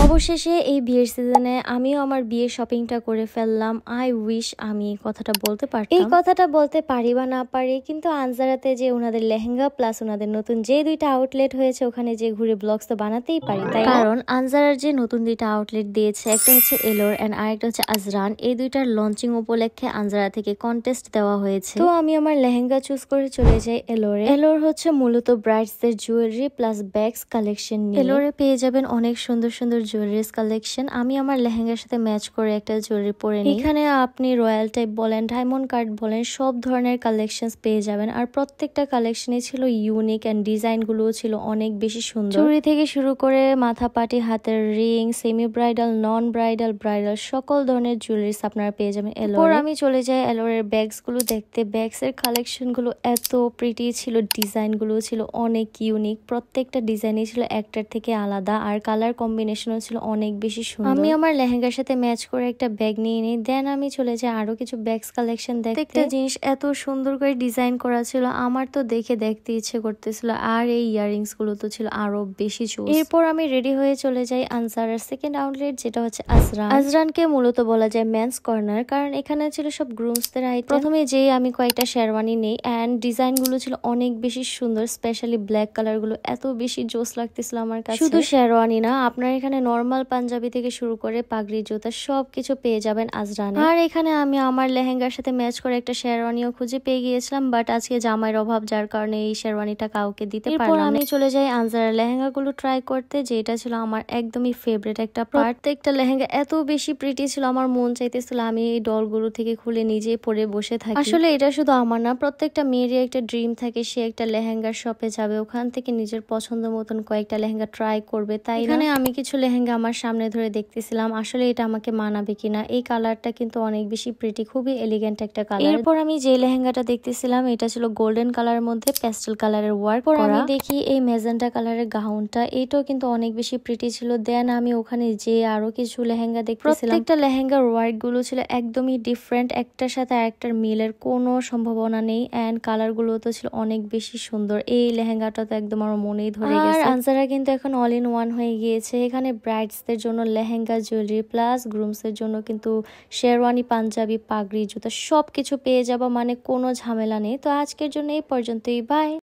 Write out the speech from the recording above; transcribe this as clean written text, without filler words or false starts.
অবশেষে এই বিয়ের সিজনে আমিও আমার বিয়ের শপিংটা করে ফেললাম। আই উইশ আমি এই কথাটা বলতে পারতাম। এই কথাটা বলতে পারি বা না পারি, কিন্তু আনজারাতে যে ওনাদের লেহেঙ্গা প্লাস ওনাদের নতুন যে দুইটা আউটলেট হয়েছে ওখানে যে ঘুরে ব্লগস তো বানাতেই পারি, তাই কারণ আনজারার যে নতুন দুইটা আউটলেট দিয়েছে, একটা হচ্ছে এলোর এন্ড আরেকটা হচ্ছে আজরান। এই দুইটার লঞ্চিং উপলক্ষে আনজারা থেকে কন্টেস্ট দেওয়া হয়েছে। তো আমি আমার লেহেঙ্গা চুজ করে চলে যাই এলোরে। এলোর হচ্ছে মূলত ব্রাইডসদের জুয়েলারি প্লাস ব্যাগস কালেকশন নিয়ে। এলোরে পেয়ে যাবেন অনেক সুন্দর সুন্দর জুয়েলারিস কালেকশন। আমি আমার লেহেঙ্গার সাথে ম্যাচ করে একটা জুয়েলারি পরে নিই। এখানে আপনি রয়্যাল টাইপ বলেন, ডায়মন্ড কাট বলেন, সব ধরনের কালেকশন পেয়ে যাবেন। আর প্রত্যেকটা কালেকশনে ছিল ইউনিক এন্ড ডিজাইন গুলো ছিল অনেক বেশি সুন্দর। চুড়ি থেকে শুরু করে মাথা পাটি, হাতের রিং, সেমি ব্রাইডাল, নন ব্রাইডাল, ব্রাইডাল সকল ধরনের জুয়েলারিস আপনারা পেয়ে যাবেন এলোরে। আমি চলে যাই এলোরের ব্যাগস গুলো দেখতে। ব্যাগস এর কালেকশন গুলো এত প্রিটি ছিল, ডিজাইন গুলো ছিল অনেক ইউনিক। প্রত্যেকটা ডিজাইনই ছিল একটার থেকে আলাদা, আর কালার কম্বিনেশনও ছিল অনেক বেশি সুন্দর। আমি আমার লেহেঙ্গার সাথে ম্যাচ করে একটা ব্যাগ নিয়ে নিই। দেন আমি চলে যাই আরো কিছু ব্যাগস কালেকশন দেখতে। একটা জিনিস এত সুন্দর করে ডিজাইন করা ছিল, আমার তো দেখতে ইচ্ছে করতেছিল। আর এই ইয়ারিংস গুলো তো ছিল আরো বেশি জোস। এরপর আমি রেডি হয়ে চলে যাই আনজারার সেকেন্ড আউটলেট, যেটা হচ্ছে আজরান। আজরানকে মূলত বলা যায় মেন্স কর্নার, কারণ এখানে ছিল সব গ্রুমসদের আইটেম। প্রথমে যেই আমি কয়েকটা শেরওয়ানি নেই, এন্ড ডিজাইন গুলো ছিল অনেক বেশি সুন্দর, স্পেশালি ব্ল্যাক কালার গুলো এত বেশি জোস লাগতেছিল আমার কাছে। শুধু শেরওয়ানি না, আপনার এখানে নর্মাল পাঞ্জাবি থেকে শুরু করে পাগড়ি, জুতা সবকিছু পেয়ে যাবেন আজরানে। আর এখানে আমি আমার লেহেঙ্গার সাথে ম্যাচ করে একটা শেরওয়ানিও খুঁজে পেয়ে গিয়েছিলাম, বাট আজকে জামাইয়ের অভাব, যার কারণে এই শেরওয়ানিটা কাউকে দিতে পারলাম না। আমি চলে যাই আনজারার লেহেঙ্গা গুলো ট্রাই করতে, যেটা ছিল আমার একদমই ফেভারিট একটা পার্ট। প্রত্যেকটা লেহেঙ্গা এত বেশি প্রিটি ছিল, আমার মন চাইতেছিল আমি এই ডলগুলো থেকে খুলে নিজেই পরে বসে থাকি। আসলে এটা শুধু আমার না, প্রত্যেকটা মেয়েরই একটা ড্রিম থাকে, সে একটা লেহেঙ্গার শপে যাবে, ওখান থেকে নিজের পছন্দ মতন কয়েকটা লেহেঙ্গা ট্রাই করবে। তাই এখানে আমি কিছু লেহেঙ্গা আমার সামনে ধরে দেখতেছিলাম আসলে এটা আমাকে মানাবে কিনা। এই কালারটা কিন্তু অনেক বেশি প্রিটি, খুবই এলিগেন্ট একটা কালার। এরপর আমি যে লেহেঙ্গাটা দেখতেছিলাম এটা ছিল গোল্ডেন কালারের মধ্যে প্যাস্টেল কালারের ওয়ার্ক করা। আমি দেখি এই মেজেন্টা কালারের গাউনটা, এটাও কিন্তু অনেক বেশি প্রিটি ছিল। দেন আমি ওখানে যে আরো কিছু লেহেঙ্গা দেখতেছিলাম, প্রত্যেকটা লেহেঙ্গার ওয়ার্ক গুলো ছিল একদমই ডিফারেন্ট, একটার সাথে আরেকটার মিলের কোনো সম্ভাবনা নেই। এন্ড কালার গুলো তো ছিল অনেক বেশি সুন্দর। এই লেহেঙ্গাটা তো একদম আমার মনেই ধরে গেছে। আর আনজারা কিন্তু এখন অল ইন ওয়ান হয়ে গিয়েছে। এখানে ব্রাইডসদের জন্য লেহেঙ্গা, জুয়েলারি প্লাস গ্রুমসের জন্য কিন্তু শেরওয়ানি, পাঞ্জাবি, পাগড়ি, জুতা সবকিছু পেয়ে যাবো, মানে কোনো ঝামেলা নেই। তো আজকের জন্য এই পর্যন্তই, বাই।